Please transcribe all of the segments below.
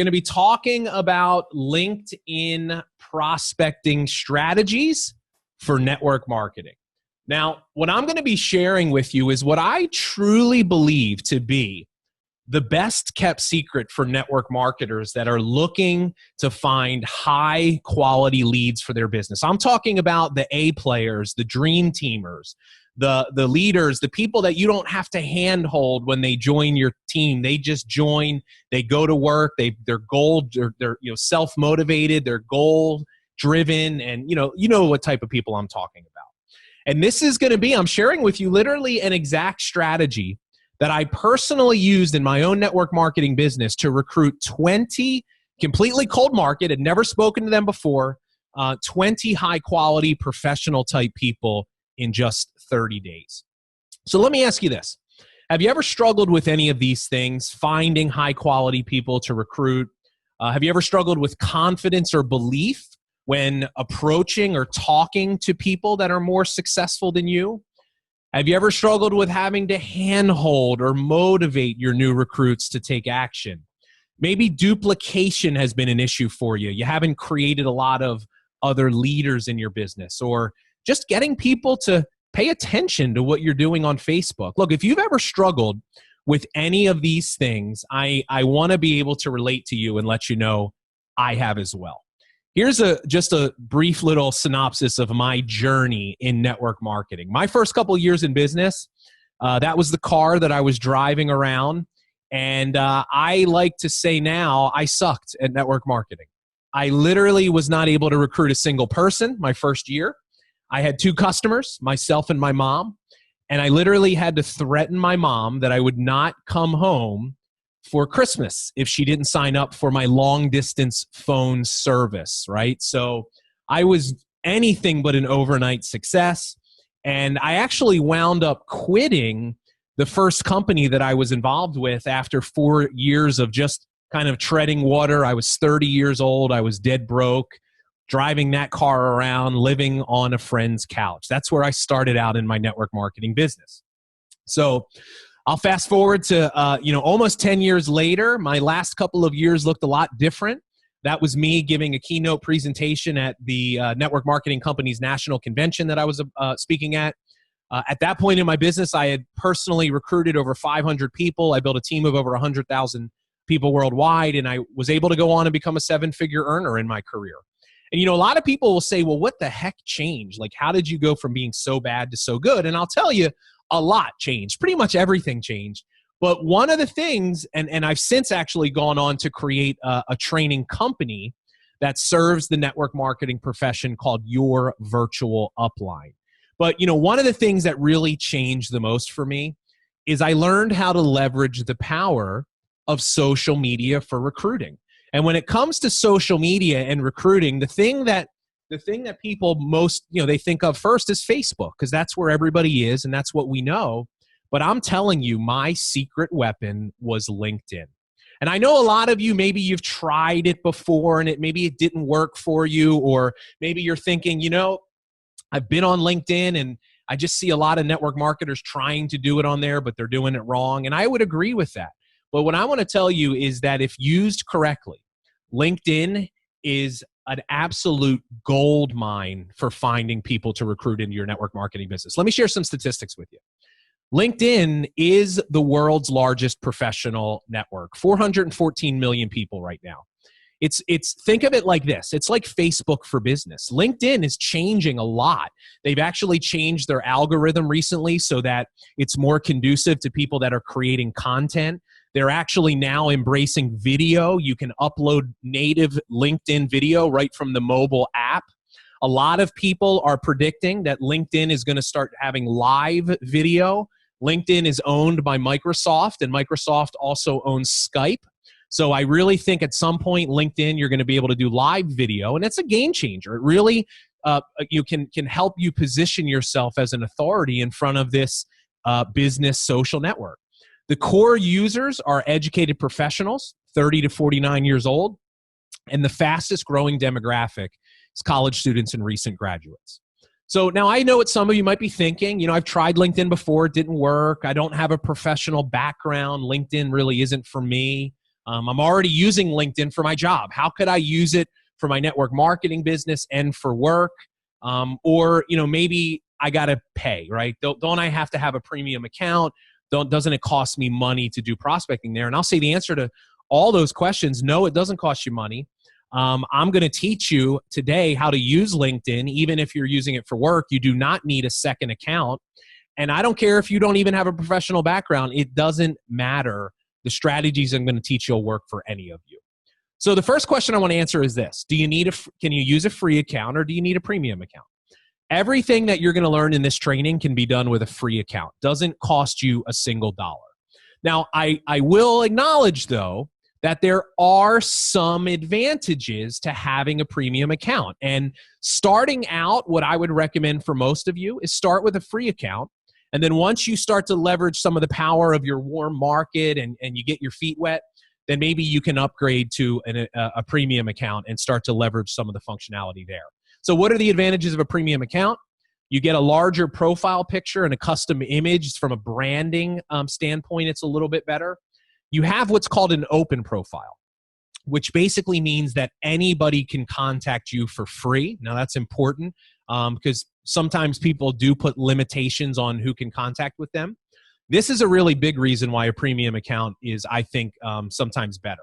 Going to be talking about LinkedIn prospecting strategies for network marketing. Now, what I'm going to be sharing with you is what I truly believe to be the best kept secret for network marketers that are looking to find high quality leads for their business. I'm talking about the A players, the dream teamers, the leaders, the people that you don't have to handhold when they join your team. They just join, they go to work, they're self-motivated, they're goal driven, and you know what type of people I'm talking about. And this is going to be, I'm sharing with you literally an exact strategy that I personally used in my own network marketing business to recruit 20 completely cold market, had never spoken to them before, 20 high quality professional type people in just 30 days. So let me ask you this. Have you ever struggled with any of these things, finding high quality people to recruit? Have you ever struggled with confidence or belief when approaching or talking to people that are more successful than you? Have you ever struggled with having to handhold or motivate your new recruits to take action? Maybe duplication has been an issue for you. You haven't created a lot of other leaders in your business, or just getting people to pay attention to what you're doing on Facebook. Look, if you've ever struggled with any of these things, I want to be able to relate to you and let you know I have as well. Here's just a brief little synopsis of my journey in network marketing. My first couple of years in business, that was the car that I was driving around. And I like to say now, I sucked at network marketing. I literally was not able to recruit a single person my first year. I had 2 customers, myself and my mom, and I literally had to threaten my mom that I would not come home for Christmas if she didn't sign up for my long distance phone service, right? So I was anything but an overnight success. And I actually wound up quitting the first company that I was involved with after 4 years of just kind of treading water. I was 30 years old. I was dead broke, driving that car around, living on a friend's couch. That's where I started out in my network marketing business. So I'll fast forward to, almost 10 years later. My last couple of years looked a lot different. That was me giving a keynote presentation at the Network Marketing Company's national convention that I was speaking at. At that point in my business, I had personally recruited over 500 people. I built a team of over 100,000 people worldwide, and I was able to go on and become a 7-figure earner in my career. And, a lot of people will say, well, what the heck changed? Like, how did you go from being so bad to so good? And I'll tell you, a lot changed. Pretty much everything changed. But one of the things, and I've since actually gone on to create a training company that serves the network marketing profession called Your Virtual Upline. But, one of the things that really changed the most for me is I learned how to leverage the power of social media for recruiting. And when it comes to social media and recruiting, the thing that people most, they think of first is Facebook, because that's where everybody is and that's what we know. But I'm telling you, my secret weapon was LinkedIn. And I know a lot of you, maybe you've tried it before and maybe it didn't work for you, or maybe you're thinking, I've been on LinkedIn and I just see a lot of network marketers trying to do it on there, but they're doing it wrong. And I would agree with that. But what I want to tell you is that if used correctly, LinkedIn is an absolute gold mine for finding people to recruit into your network marketing business. Let me share some statistics with you. LinkedIn is the world's largest professional network, 414 million people right now. Think of it like this. It's like Facebook for business. LinkedIn is changing a lot. They've actually changed their algorithm recently so that it's more conducive to people that are creating content. They're actually now embracing video. You can upload native LinkedIn video right from the mobile app. A lot of people are predicting that LinkedIn is going to start having live video. LinkedIn is owned by Microsoft, and Microsoft also owns Skype. So I really think at some point, LinkedIn, you're going to be able to do live video, and it's a game changer. It really can help you position yourself as an authority in front of this business social network. The core users are educated professionals, 30 to 49 years old, and the fastest growing demographic is college students and recent graduates. So now I know what some of you might be thinking. I've tried LinkedIn before. It didn't work. I don't have a professional background. LinkedIn really isn't for me. I'm already using LinkedIn for my job. How could I use it for my network marketing business and for work? Or, maybe I got to pay, right? Don't I have to have a premium account? Doesn't it cost me money to do prospecting there? And I'll say the answer to all those questions, no, it doesn't cost you money. I'm going to teach you today how to use LinkedIn. Even if you're using it for work, you do not need a second account. And I don't care if you don't even have a professional background. It doesn't matter. The strategies I'm going to teach you will work for any of you. So the first question I want to answer is this. Can you use a free account or do you need a premium account? Everything that you're going to learn in this training can be done with a free account. Doesn't cost you a single dollar. Now, I will acknowledge, though, that there are some advantages to having a premium account. And starting out, what I would recommend for most of you is start with a free account. And then once you start to leverage some of the power of your warm market and you get your feet wet, then maybe you can upgrade to a premium account and start to leverage some of the functionality there. So what are the advantages of a premium account? You get a larger profile picture and a custom image. From a branding standpoint, it's a little bit better. You have what's called an open profile, which basically means that anybody can contact you for free. Now, that's important because sometimes people do put limitations on who can contact with them. This is a really big reason why a premium account is, I think, sometimes better.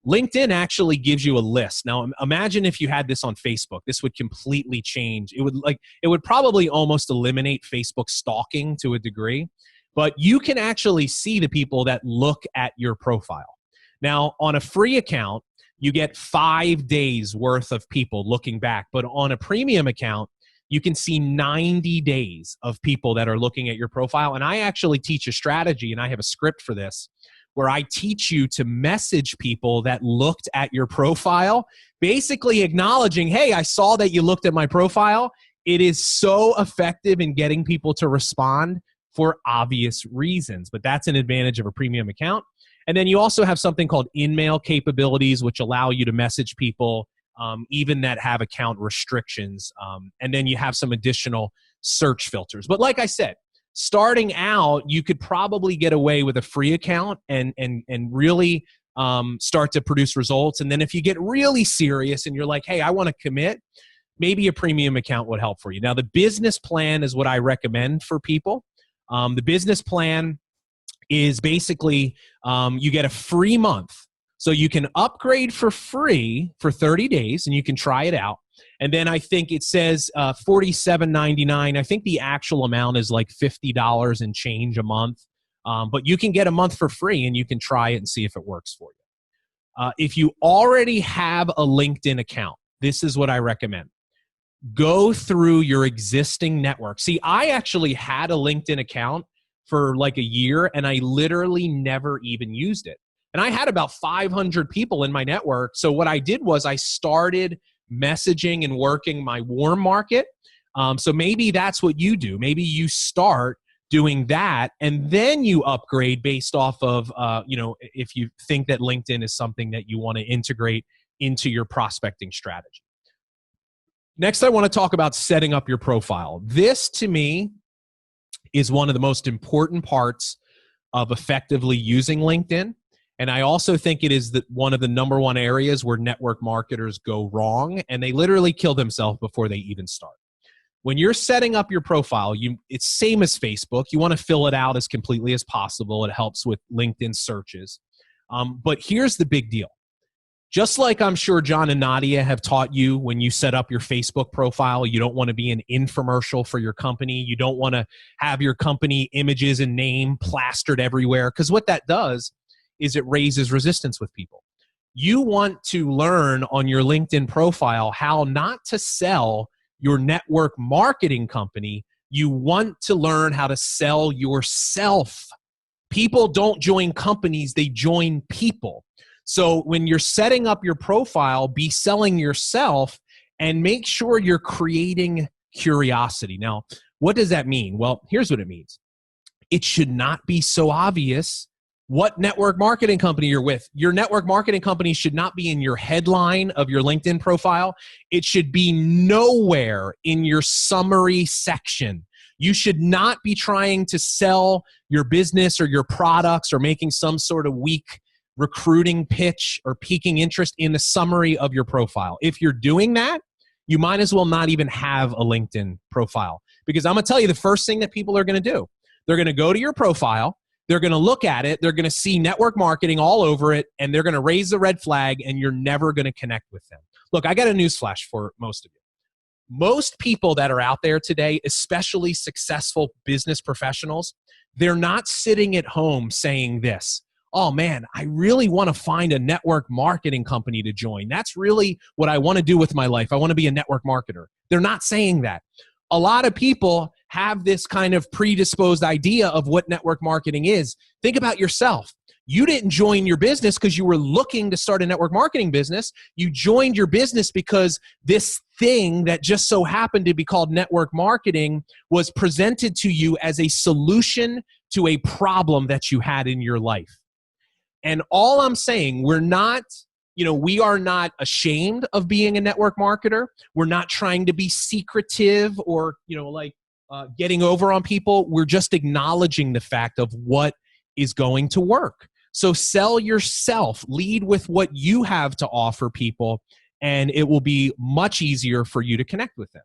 LinkedIn actually gives you a list. Now, imagine if you had this on Facebook. This would completely change. It would probably almost eliminate Facebook stalking to a degree, but you can actually see the people that look at your profile. Now, on a free account, you get 5 days worth of people looking back, but on a premium account, you can see 90 days of people that are looking at your profile. And I actually teach a strategy, and I have a script for this, where I teach you to message people that looked at your profile, basically acknowledging, hey, I saw that you looked at my profile. It is so effective in getting people to respond for obvious reasons, but that's an advantage of a premium account. And then you also have something called in-mail capabilities, which allow you to message people even that have account restrictions. And then you have some additional search filters. But like I said, starting out, you could probably get away with a free account and really start to produce results. And then if you get really serious and you're like, hey, I want to commit, maybe a premium account would help for you. Now, the business plan is what I recommend for people. The business plan is basically you get a free month. So you can upgrade for free for 30 days and you can try it out. And then I think it says $47.99. I think the actual amount is like $50 and change a month. But you can get a month for free and you can try it and see if it works for you. If you already have a LinkedIn account, this is what I recommend. Go through your existing network. See, I actually had a LinkedIn account for like a year and I literally never even used it. And I had about 500 people in my network. So what I did was I started messaging and working my warm market. So maybe that's what you do. Maybe you start doing that and then you upgrade based off of, if you think that LinkedIn is something that you want to integrate into your prospecting strategy. Next, I want to talk about setting up your profile. This, to me, is one of the most important parts of effectively using LinkedIn. And I also think it is one of the number one areas where network marketers go wrong, and they literally kill themselves before they even start. When you're setting up your profile, it's same as Facebook. You want to fill it out as completely as possible. It helps with LinkedIn searches. But here's the big deal. Just like I'm sure John and Nadia have taught you when you set up your Facebook profile, you don't want to be an infomercial for your company. You don't want to have your company images and name plastered everywhere, because what that does is it raises resistance with people. You want to learn on your LinkedIn profile how not to sell your network marketing company. You want to learn how to sell yourself. People don't join companies, they join people. So when you're setting up your profile, be selling yourself and make sure you're creating curiosity. Now, what does that mean? Well, here's what it means. It should not be so obvious what network marketing company you're with. Your network marketing company should not be in your headline of your LinkedIn profile. It should be nowhere in your summary section. You should not be trying to sell your business or your products or making some sort of weak recruiting pitch or piquing interest in the summary of your profile. If you're doing that, you might as well not even have a LinkedIn profile, because I'm going to tell you the first thing that people are going to do. They're going to go to your profile, they're going to look at it, they're going to see network marketing all over it, and they're going to raise the red flag, and you're never going to connect with them. Look, I got a newsflash for most of you. Most people that are out there today, especially successful business professionals, they're not sitting at home saying this: oh man, I really want to find a network marketing company to join. That's really what I want to do with my life. I want to be a network marketer. They're not saying that. A lot of people have this kind of predisposed idea of what network marketing is. Think about yourself. You didn't join your business because you were looking to start a network marketing business. You joined your business because this thing that just so happened to be called network marketing was presented to you as a solution to a problem that you had in your life. And all I'm saying, we are not ashamed of being a network marketer. We're not trying to be secretive or, getting over on people. We're just acknowledging the fact of what is going to work. So sell yourself, lead with what you have to offer people, and it will be much easier for you to connect with them.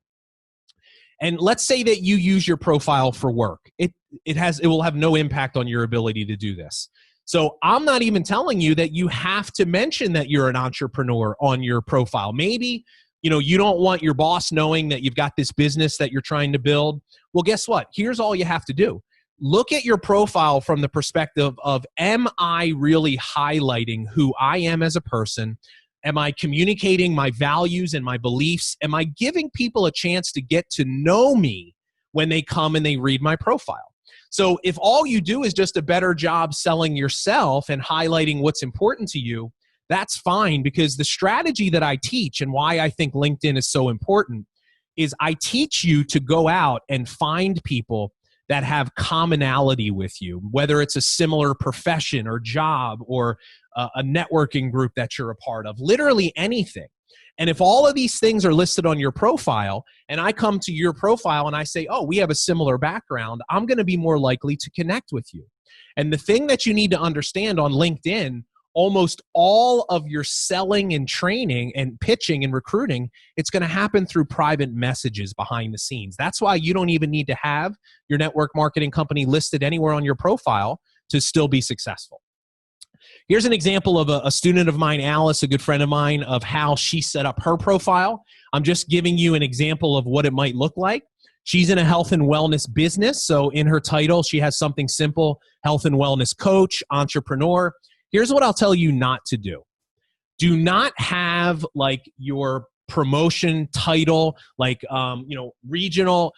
And let's say that you use your profile for work. It will have no impact on your ability to do this. So I'm not even telling you that you have to mention that you're an entrepreneur on your profile. Maybe, you don't want your boss knowing that you've got this business that you're trying to build. Well, guess what? Here's all you have to do. Look at your profile from the perspective of, am I really highlighting who I am as a person? Am I communicating my values and my beliefs? Am I giving people a chance to get to know me when they come and they read my profile? So if all you do is just a better job selling yourself and highlighting what's important to you, that's fine, because the strategy that I teach and why I think LinkedIn is so important is I teach you to go out and find people that have commonality with you, whether it's a similar profession or job or a networking group that you're a part of, literally anything. And if all of these things are listed on your profile and I come to your profile and I say, oh, we have a similar background, I'm going to be more likely to connect with you. And the thing that you need to understand on LinkedIn, almost all of your selling and training and pitching and recruiting, it's going to happen through private messages behind the scenes. That's why you don't even need to have your network marketing company listed anywhere on your profile to still be successful. Here's an example of a student of mine, Alice, a good friend of mine, of how she set up her profile. I'm just giving you an example of what it might look like. She's in a health and wellness business. So in her title, she has something simple: health and wellness coach, entrepreneur. Here's what I'll tell you not to do. Do not have your promotion title, regional,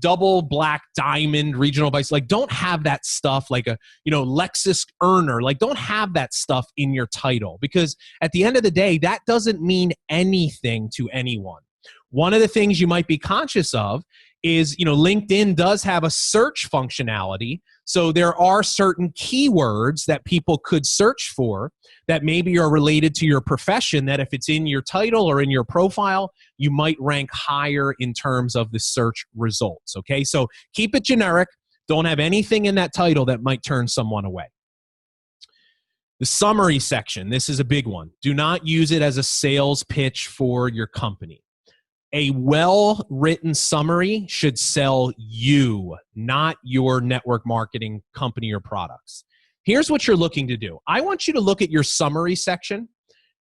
double black diamond regional vice. Don't have that stuff Lexus earner. Don't have that stuff in your title, because at the end of the day, that doesn't mean anything to anyone. One of the things you might be conscious of is, LinkedIn does have a search functionality. So there are certain keywords that people could search for that maybe are related to your profession, that if it's in your title or in your profile, you might rank higher in terms of the search results. Okay, so keep it generic. Don't have anything in that title that might turn someone away. The summary section, this is a big one. Do not use it as a sales pitch for your company. A well-written summary should sell you, not your network marketing company or products. Here's what you're looking to do. I want you to look at your summary section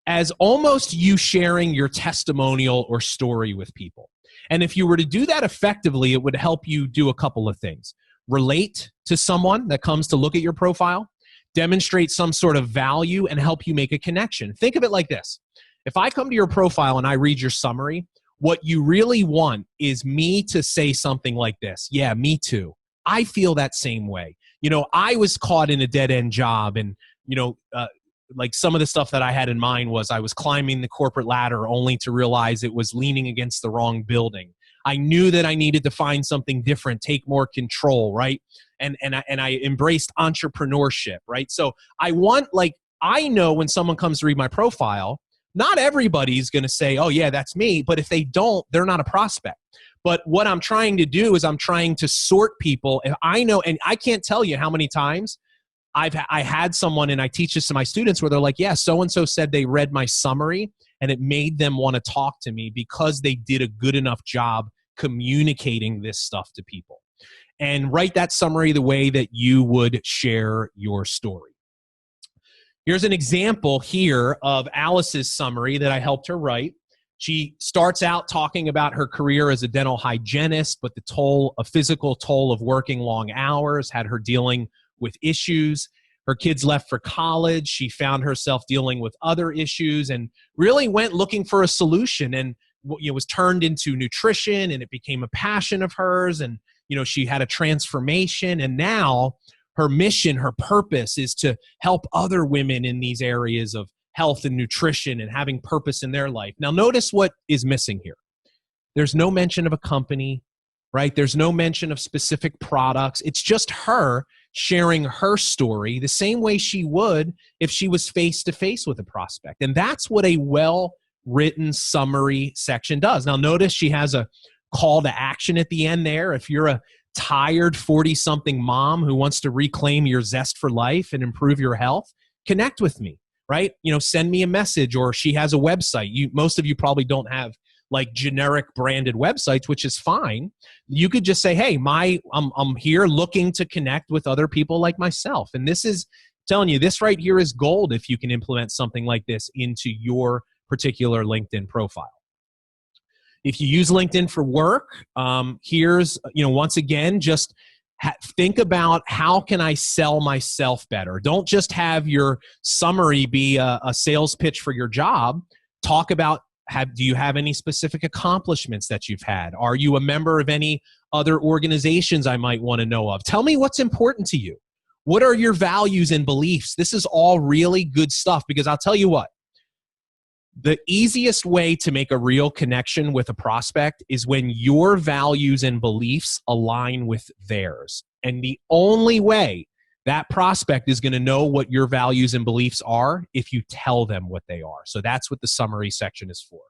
as almost you sharing your testimonial or story with people. And if you were to do that effectively, it would help you do a couple of things. Relate to someone that comes to look at your profile, demonstrate some sort of value, and help you make a connection. Think of it like this. If I come to your profile and I read your summary, what you really want is me to say something like this: yeah, me too. I feel that same way. I was caught in a dead-end job, and, some of the stuff that I had in mind was I was climbing the corporate ladder only to realize it was leaning against the wrong building. I knew that I needed to find something different, take more control, right? And I embraced entrepreneurship, right? So I know when someone comes to read my profile, not everybody's going to say, oh yeah, that's me. But if they don't, they're not a prospect. But what I'm trying to do is I'm trying to sort people. If I know, and I can't tell you how many times I had someone, and I teach this to my students, where they're like, yeah, so-and-so said they read my summary and it made them want to talk to me because they did a good enough job communicating this stuff to people. And write that summary the way that you would share your story. Here's an example here of Alice's summary that I helped her write. She starts out talking about her career as a dental hygienist, but a physical toll of working long hours had her dealing with issues. Her kids left for college. She found herself dealing with other issues and really went looking for a solution, and was turned into nutrition, and it became a passion of hers. And she had a transformation, and now her mission, her purpose is to help other women in these areas of health and nutrition and having purpose in their life. Now, notice what is missing here. There's no mention of a company, right? There's no mention of specific products. It's just her sharing her story the same way she would if she was face-to-face with a prospect. And that's what a well-written summary section does. Now, notice she has a call to action at the end there. If you're a tired 40-something mom who wants to reclaim your zest for life and improve your health, connect with me, right? Send me a message. Or she has a website. Most of you probably don't have like generic branded websites, which is fine. You could just say, hey, I'm here looking to connect with other people like myself. And this is telling you, this right here is gold if you can implement something like this into your particular LinkedIn profile. If you use LinkedIn for work, here's, once again, just think about how can I sell myself better. Don't just have your summary be a sales pitch for your job. Talk about, do you have any specific accomplishments that you've had? Are you a member of any other organizations I might want to know of? Tell me what's important to you. What are your values and beliefs? This is all really good stuff, because I'll tell you what, the easiest way to make a real connection with a prospect is when your values and beliefs align with theirs. And the only way that prospect is going to know what your values and beliefs are if you tell them what they are. So that's what the summary section is for.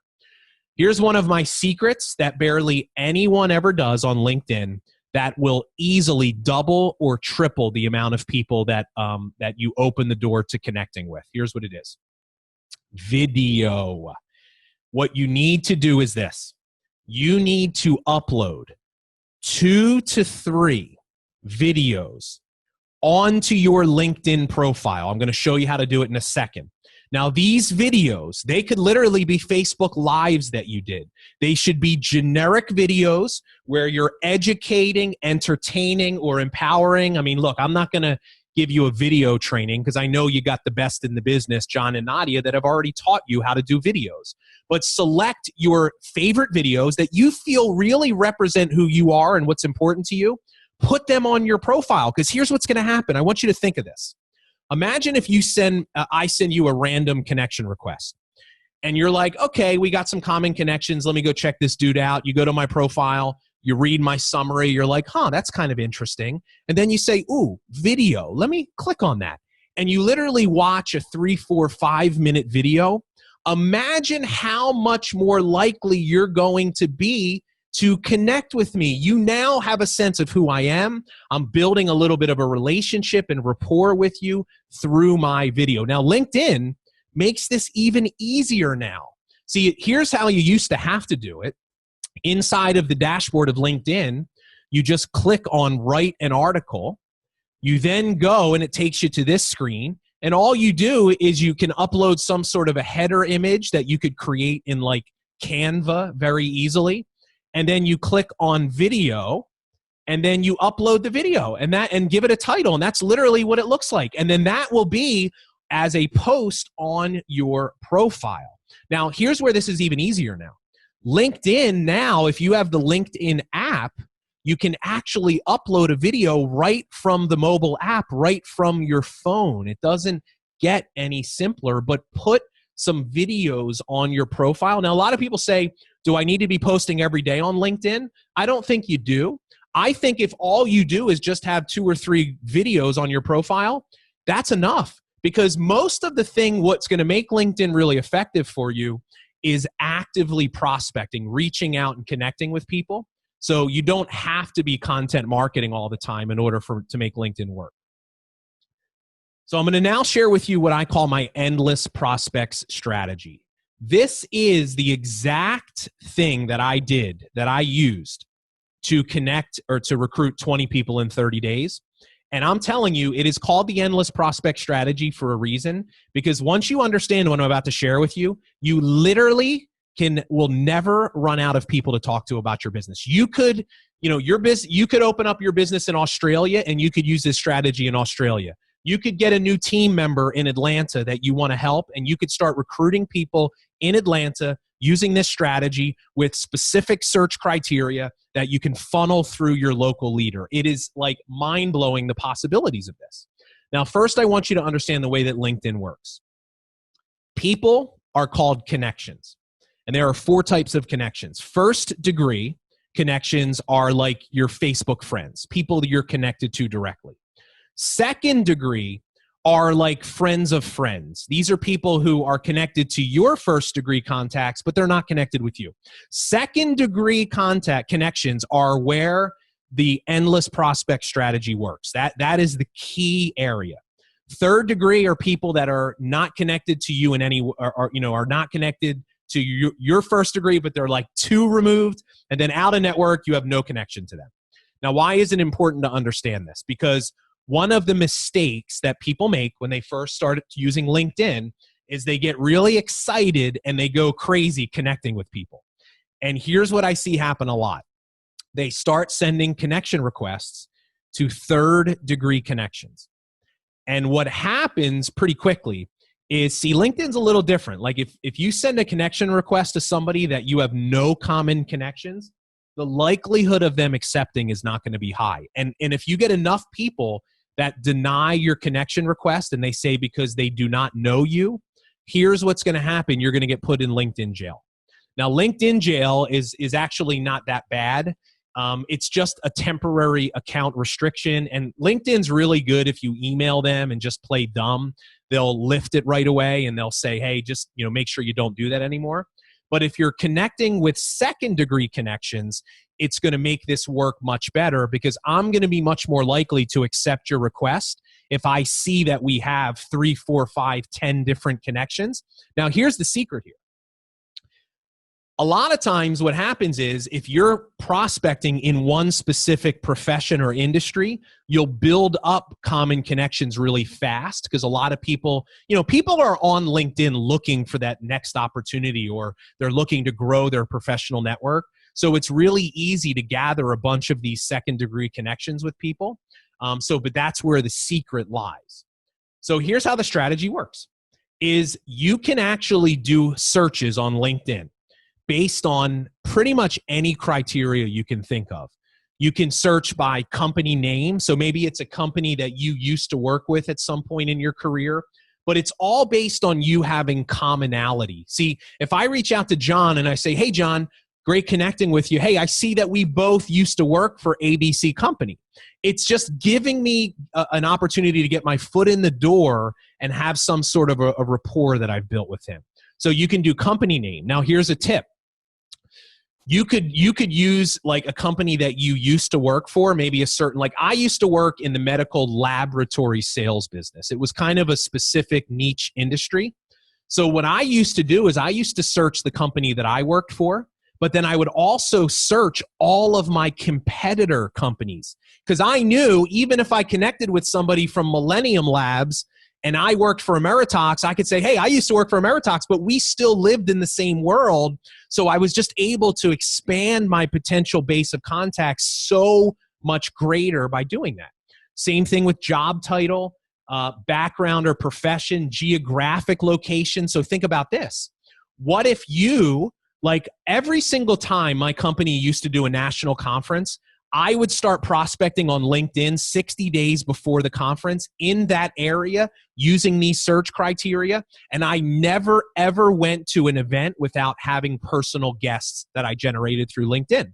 Here's one of my secrets that barely anyone ever does on LinkedIn that will easily double or triple the amount of people that you open the door to connecting with. Here's what it is. Video. What you need to do is this. You need to upload 2 to 3 videos onto your LinkedIn profile. I'm going to show you how to do it in a second. Now, these videos, they could literally be Facebook Lives that you did. They should be generic videos where you're educating, entertaining, or empowering. I mean, look, I'm not going to give you a video training because I know you got the best in the business, John and Nadia, that have already taught you how to do videos. But select your favorite videos that you feel really represent who you are and what's important to you. Put them on your profile, because here's what's going to happen. I want you to think of this. Imagine if I send you a random connection request. And you're like, okay, we got some common connections. Let me go check this dude out. You go to my profile. You read my summary, you're like, that's kind of interesting. And then you say, ooh, video, let me click on that. And you literally watch a 3, 4, 5-minute video. Imagine how much more likely you're going to be to connect with me. You now have a sense of who I am. I'm building a little bit of a relationship and rapport with you through my video. Now, LinkedIn makes this even easier now. See, here's how you used to have to do it. Inside of the dashboard of LinkedIn, you just click on write an article. You then go and it takes you to this screen. And all you do is you can upload some sort of a header image that you could create in like Canva very easily. And then you click on video and then you upload the video and give it a title. And that's literally what it looks like. And then that will be as a post on your profile. Now, here's where this is even easier now. LinkedIn now, if you have the LinkedIn app, you can actually upload a video right from the mobile app, right from your phone. It doesn't get any simpler, but put some videos on your profile. Now, a lot of people say, do I need to be posting every day on LinkedIn? I don't think you do. I think if all you do is just have 2 or 3 videos on your profile, that's enough. Because most of the thing, what's going to make LinkedIn really effective for you is actively prospecting, reaching out and connecting with people. So you don't have to be content marketing all the time in order to make LinkedIn work. So I'm going to now share with you what I call my endless prospects strategy. This is the exact thing that I did, that I used to connect or to recruit 20 people in 30 days. And I'm telling you, it is called the endless prospect strategy for a reason, because once you understand what I'm about to share with you, you literally will never run out of people to talk to about your business. You could, you could open up your business in Australia and you could use this strategy in Australia. You could get a new team member in Atlanta that you want to help, and you could start recruiting people in Atlanta using this strategy with specific search criteria that you can funnel through your local leader. It is like mind-blowing, the possibilities of this. Now, first, I want you to understand the way that LinkedIn works. People are called connections, and there are 4 types of connections. First degree connections are like your Facebook friends, people that you're connected to directly. Second degree are like friends of friends. These are people who are connected to your first degree contacts, but they're not connected with you. Second degree connections are where the endless prospect strategy works. That is the key area. Third degree are people that are not connected to you in any, are not connected to your first degree, but they're like 2 removed. And then out of network, you have no connection to them. Now, why is it important to understand this? Because one of the mistakes that people make when they first start using LinkedIn is they get really excited and they go crazy connecting with people. And here's what I see happen a lot. They start sending connection requests to third degree connections. And what happens pretty quickly is, see, LinkedIn's a little different. Like if you send a connection request to somebody that you have no common connections, the likelihood of them accepting is not going to be high. And if you get enough people that deny your connection request and they say because they do not know you, here's what's going to happen. You're going to get put in LinkedIn jail. Now, LinkedIn jail is actually not that bad. It's just a temporary account restriction. And LinkedIn's really good if you email them and just play dumb. They'll lift it right away and they'll say, hey, just make sure you don't do that anymore. But if you're connecting with second degree connections, it's going to make this work much better, because I'm going to be much more likely to accept your request if I see that we have 3, 4, 5, 10 different connections. Now, here's the secret here. A lot of times what happens is, if you're prospecting in one specific profession or industry, you'll build up common connections really fast, because a lot of people, people are on LinkedIn looking for that next opportunity, or they're looking to grow their professional network. So it's really easy to gather a bunch of these second degree connections with people. But that's where the secret lies. So here's how the strategy works, is you can actually do searches on LinkedIn based on pretty much any criteria you can think of. You can search by company name. So maybe it's a company that you used to work with at some point in your career, but it's all based on you having commonality. See, if I reach out to John and I say, hey, John, great connecting with you. Hey, I see that we both used to work for ABC company. It's just giving me an opportunity to get my foot in the door and have some sort of a rapport that I've built with him. So you can do company name. Now, here's a tip. You could use like a company that you used to work for, maybe a certain, like I used to work in the medical laboratory sales business. It was kind of a specific niche industry. So what I used to do is I used to search the company that I worked for, but then I would also search all of my competitor companies, because I knew even if I connected with somebody from Millennium Labs and I worked for Ameritox, I could say, hey, I used to work for Ameritox, but we still lived in the same world. So I was just able to expand my potential base of contacts so much greater by doing that. Same thing with job title, background or profession, geographic location. So think about this. What if you, like every single time my company used to do a national conference, I would start prospecting on LinkedIn 60 days before the conference in that area using these search criteria. And I never, ever went to an event without having personal guests that I generated through LinkedIn.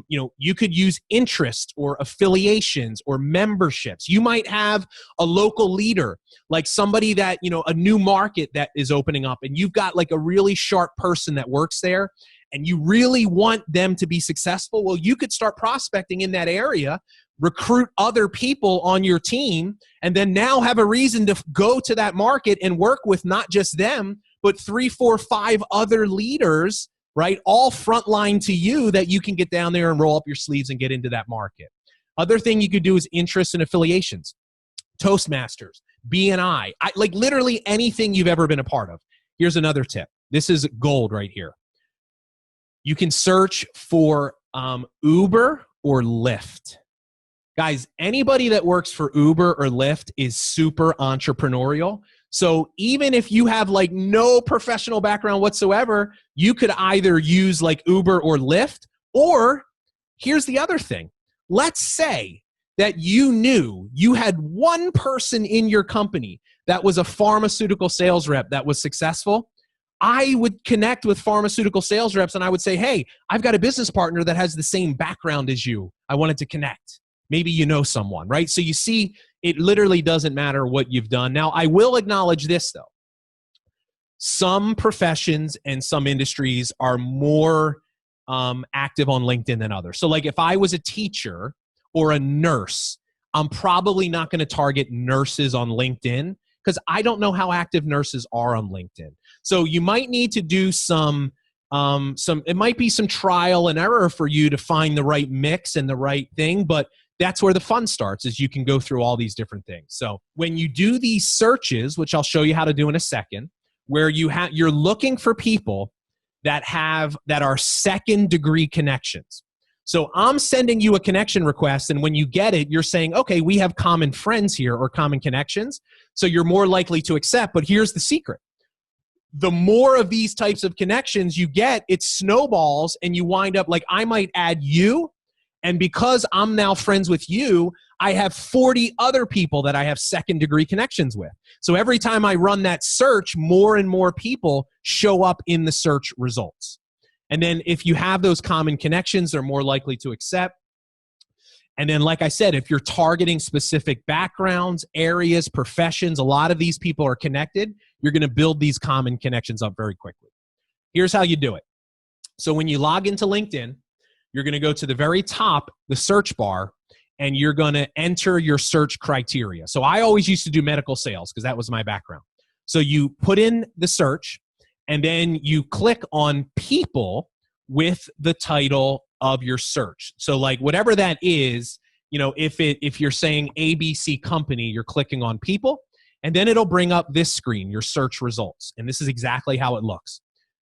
You could use interest or affiliations or memberships. You might have a local leader, like somebody that, a new market that is opening up, and you've got like a really sharp person that works there, and you really want them to be successful. Well, you could start prospecting in that area recruit other people on your team, and then now have a reason to go to that market and work with not just them, but 3, 4, 5 other leaders, right? All frontline to you that you can get down there and roll up your sleeves and get into that market. Other thing you could do is interests and affiliations, Toastmasters, BNI, like literally anything you've ever been a part of. Here's another tip. This is gold right here. You can search for Uber or Lyft. Guys, anybody that works for Uber or Lyft is super entrepreneurial. So even if you have like no professional background whatsoever, you could either use like Uber or Lyft, or here's the other thing. Let's say that you knew you had one person in your company that was a pharmaceutical sales rep that was successful. I would connect with pharmaceutical sales reps and I would say, hey, I've got a business partner that has the same background as you. I wanted to connect. Maybe you know someone, right? So you see, it literally doesn't matter what you've done. Now, I will acknowledge this, though. Some professions and some industries are more active on LinkedIn than others. So like if I was a teacher or a nurse, I'm probably not going to target nurses on LinkedIn because I don't know how active nurses are on LinkedIn. So you might need to do it might be some trial and error for you to find the right mix and the right thing, but that's where the fun starts, is you can go through all these different things. So when you do these searches, which I'll show you how to do in a second, where you're looking for people that are second degree connections. So I'm sending you a connection request, and when you get it, you're saying, okay, we have common friends here or common connections, so you're more likely to accept. But here's the secret. The more of these types of connections you get, it snowballs, and you wind up like, I might add you, and because I'm now friends with you, I have 40 other people that I have second degree connections with. So every time I run that search, more and more people show up in the search results. And then if you have those common connections, they're more likely to accept. And then, like I said, if you're targeting specific backgrounds, areas, professions, a lot of these people are connected, you're going to build these common connections up very quickly. Here's how you do it. So when you log into LinkedIn, you're going to go to the very top, the search bar, and you're going to enter your search criteria. So I always used to do medical sales because that was my background. So you put in the search, and then you click on people with the title of your search. So like whatever that is, if you're saying ABC company, you're clicking on people, and then it'll bring up this screen, your search results. And this is exactly how it looks.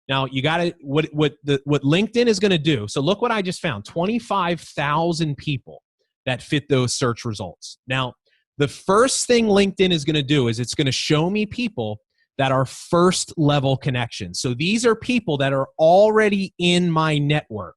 Now, you got to, what LinkedIn is going to do, so look what I just found, 25,000 people that fit those search results. Now, the first thing LinkedIn is going to do is it's going to show me people that are first level connections. So these are people that are already in my network.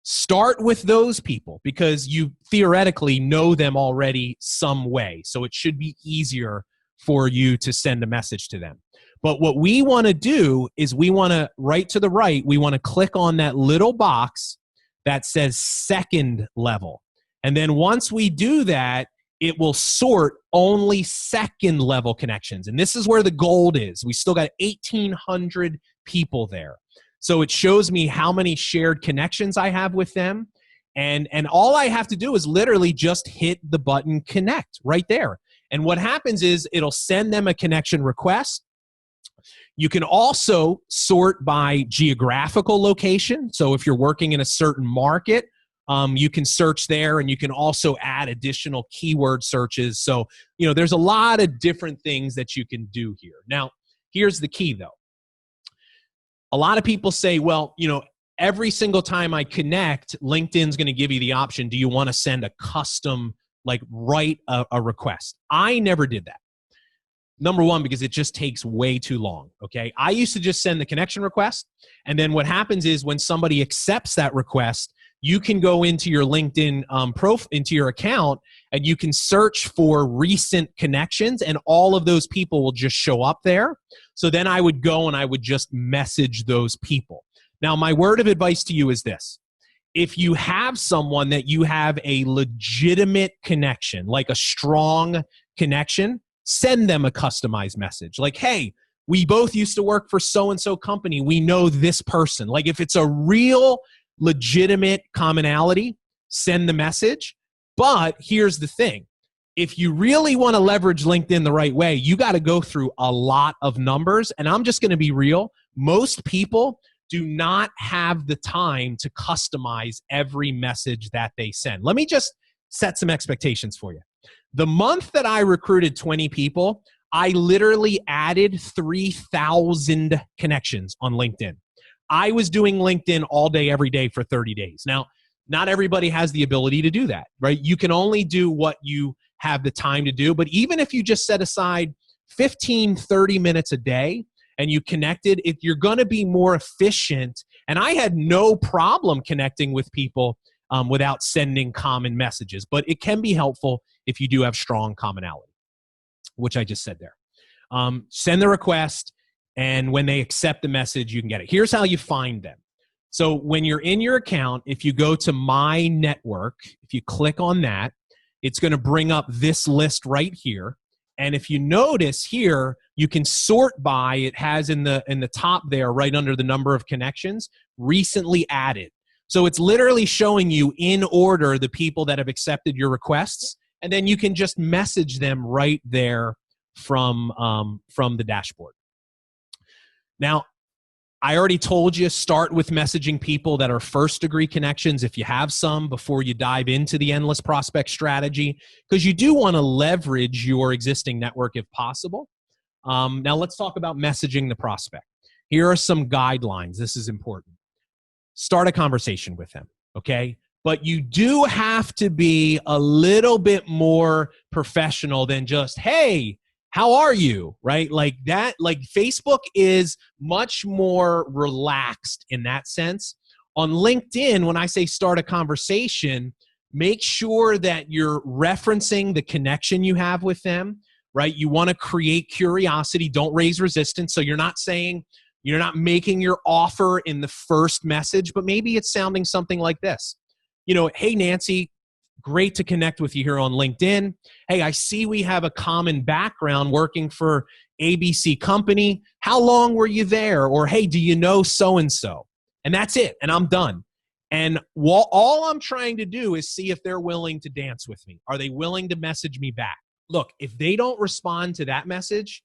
Start with those people because you theoretically know them already some way. So it should be easier for you to send a message to them. But what we want to do is we want to, right to the right, we want to click on that little box that says second level. And then once we do that, it will sort only second level connections. And this is where the gold is. We still got 1,800 people there. So it shows me how many shared connections I have with them. And all I have to do is literally just hit the button connect right there. And what happens is it'll send them a connection request. You can also sort by geographical location. So if you're working in a certain market, you can search there, and you can also add additional keyword searches. So, there's a lot of different things that you can do here. Now, here's the key though. A lot of people say, well, every single time I connect, LinkedIn's going to give you the option. Do you want to send a custom, write a request? I never did that. Number one, because it just takes way too long, okay? I used to just send the connection request, and then what happens is when somebody accepts that request, you can go into your LinkedIn into your account, and you can search for recent connections, and all of those people will just show up there. So then I would go and I would just message those people. Now, my word of advice to you is this. If you have someone that you have a legitimate connection, like a strong connection, send them a customized message. Like, hey, we both used to work for so-and-so company. We know this person. Like, if it's a real legitimate commonality, send the message. But here's the thing. If you really want to leverage LinkedIn the right way, you got to go through a lot of numbers. And I'm just going to be real. Most people do not have the time to customize every message that they send. Let me just set some expectations for you. The month that I recruited 20 people, I literally added 3,000 connections on LinkedIn. I was doing LinkedIn all day, every day for 30 days. Now, not everybody has the ability to do that, right? You can only do what you have the time to do. But even if you just set aside 15, 30 minutes a day and you connected, if you're going to be more efficient. And I had no problem connecting with people without sending common messages, but it can be helpful if you do have strong commonality, which I just said there. Send the request, and when they accept the message, you can get it. Here's how you find them. So when you're in your account, if you go to My Network, if you click on that, it's going to bring up this list right here. And if you notice here, you can sort by, it has in the top there, right under the number of connections, recently added. So it's literally showing you in order the people that have accepted your requests, and then you can just message them right there from the dashboard. Now, I already told you, start with messaging people that are first-degree connections if you have some before you dive into the endless prospect strategy, because you do want to leverage your existing network if possible. Now, let's talk about messaging the prospect. Here are some guidelines. This is important. Start a conversation with them, okay? But you do have to be a little bit more professional than just, hey, how are you, right? Like that, like Facebook is much more relaxed in that sense. On LinkedIn, when I say start a conversation, make sure that you're referencing the connection you have with them, right? You want to create curiosity, don't raise resistance. So you're not saying, you're not making your offer in the first message, but maybe it's sounding something like this. You know, hey, Nancy, great to connect with you here on LinkedIn. Hey, I see we have a common background working for ABC company. How long were you there? Or, hey, do you know so-and-so? And that's it, and I'm done. And all I'm trying to do is see if they're willing to dance with me. Are they willing to message me back? Look, if they don't respond to that message,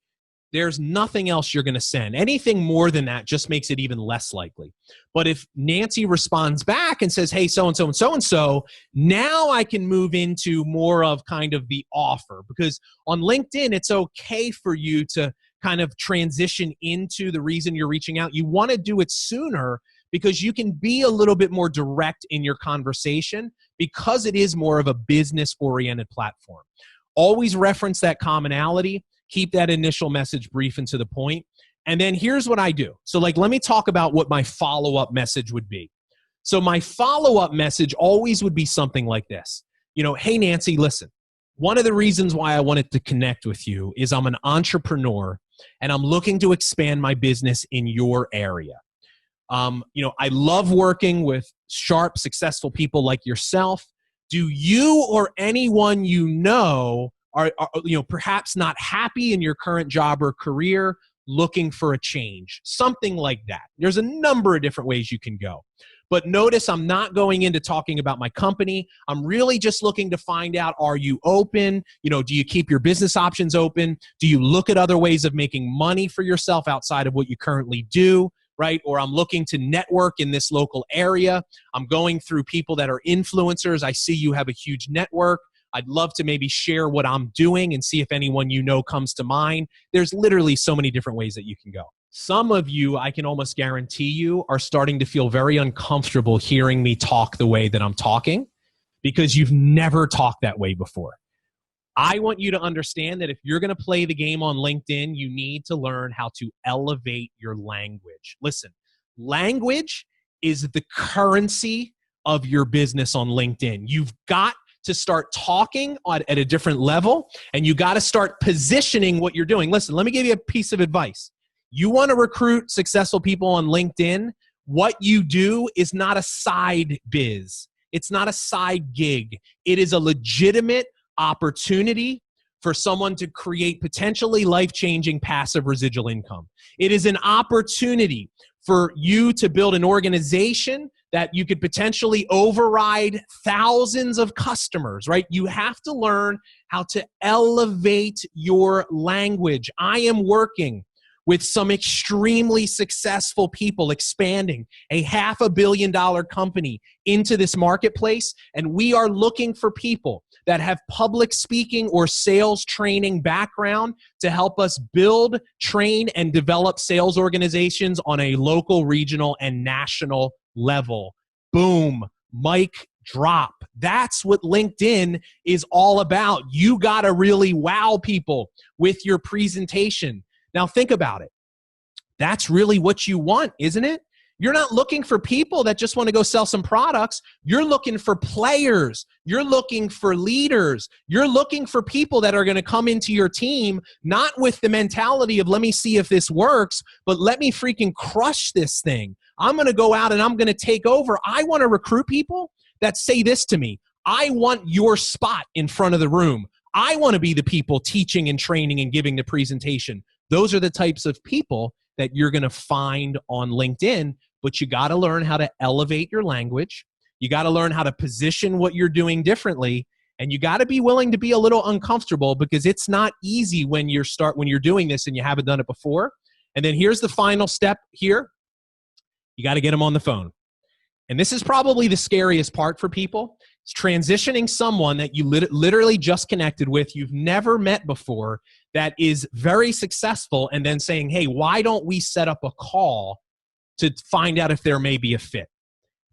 there's nothing else you're going to send. Anything more than that just makes it even less likely. But if Nancy responds back and says, hey, so-and-so and so-and-so, now I can move into more of kind of the offer. Because on LinkedIn, it's okay for you to kind of transition into the reason you're reaching out. You want to do it sooner because you can be a little bit more direct in your conversation because it is more of a business-oriented platform. Always reference that commonality. Keep that initial message brief and to the point. And then here's what I do. So like, let me talk about what my follow-up message would be. So my follow-up message always would be something like this. You know, hey, Nancy, listen, one of the reasons why I wanted to connect with you is I'm an entrepreneur and I'm looking to expand my business in your area. You know, I love working with sharp, successful people like yourself. Do you or anyone you know are you know, perhaps not happy in your current job or career, looking for a change? Something like that. There's a number of different ways you can go. But notice I'm not going into talking about my company. I'm really just looking to find out, are you open? You know, do you keep your business options open? Do you look at other ways of making money for yourself outside of what you currently do? Right? Or I'm looking to network in this local area. I'm going through people that are influencers. I see you have a huge network. I'd love to maybe share what I'm doing and see if anyone you know comes to mind. There's literally so many different ways that you can go. Some of you, I can almost guarantee you, are starting to feel very uncomfortable hearing me talk the way that I'm talking because you've never talked that way before. I want you to understand that if you're going to play the game on LinkedIn, you need to learn how to elevate your language. Listen, language is the currency of your business on LinkedIn. You've got to start talking at a different level, and you got to start positioning what you're doing. Listen, let me give you a piece of advice. You want to recruit successful people on LinkedIn, what you do is not a side biz. It's not a side gig. It is a legitimate opportunity for someone to create potentially life-changing passive residual income. It is an opportunity for you to build an organization that you could potentially override thousands of customers, right? You have to learn how to elevate your language. I am working with some extremely successful people expanding a $500 million company into this marketplace. And we are looking for people that have public speaking or sales training background to help us build, train, and develop sales organizations on a local, regional, and national level. Boom, mic drop. That's what LinkedIn is all about. You got to really wow people with your presentation. Now think about it. That's really what you want, isn't it? You're not looking for people that just want to go sell some products. You're looking for players. You're looking for leaders. You're looking for people that are going to come into your team, not with the mentality of, let me see if this works, but let me freaking crush this thing. I'm going to go out and I'm going to take over. I want to recruit people that say this to me. I want your spot in front of the room. I want to be the people teaching and training and giving the presentation. Those are the types of people that you're going to find on LinkedIn, but you got to learn how to elevate your language. You got to learn how to position what you're doing differently, and you got to be willing to be a little uncomfortable because it's not easy when you're doing this and you haven't done it before. And then here's the final step here. You got to get them on the phone. And this is probably the scariest part for people. It's transitioning someone that you literally just connected with, you've never met before, that is very successful, and then saying, hey, why don't we set up a call to find out if there may be a fit?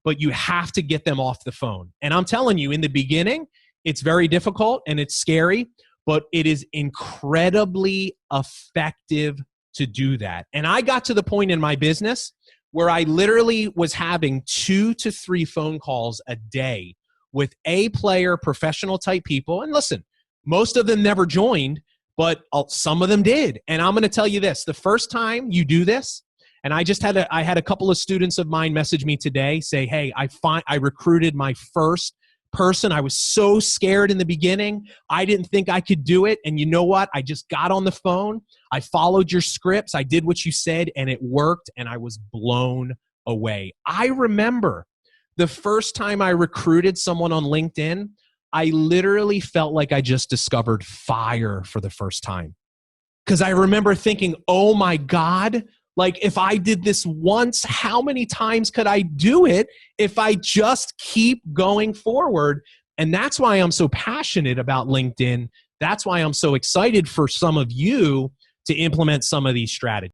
But you have to get them off the phone. And I'm telling you, in the beginning, it's very difficult and it's scary, but it is incredibly effective to do that. And I got to the point in my business where I literally was having 2 to 3 phone calls a day with A-player professional type people. And listen, most of them never joined, but some of them did. And I'm going to tell you this, the first time you do this, and I had a couple of students of mine message me today, say, hey, I recruited my first person. I was so scared in the beginning. I didn't think I could do it. And you know what? I just got on the phone. I followed your scripts. I did what you said and it worked. And I was blown away. I remember the first time I recruited someone on LinkedIn, I literally felt like I just discovered fire for the first time. Because I remember thinking, oh my God, like if I did this once, how many times could I do it if I just keep going forward? And that's why I'm so passionate about LinkedIn. That's why I'm so excited for some of you to implement some of these strategies.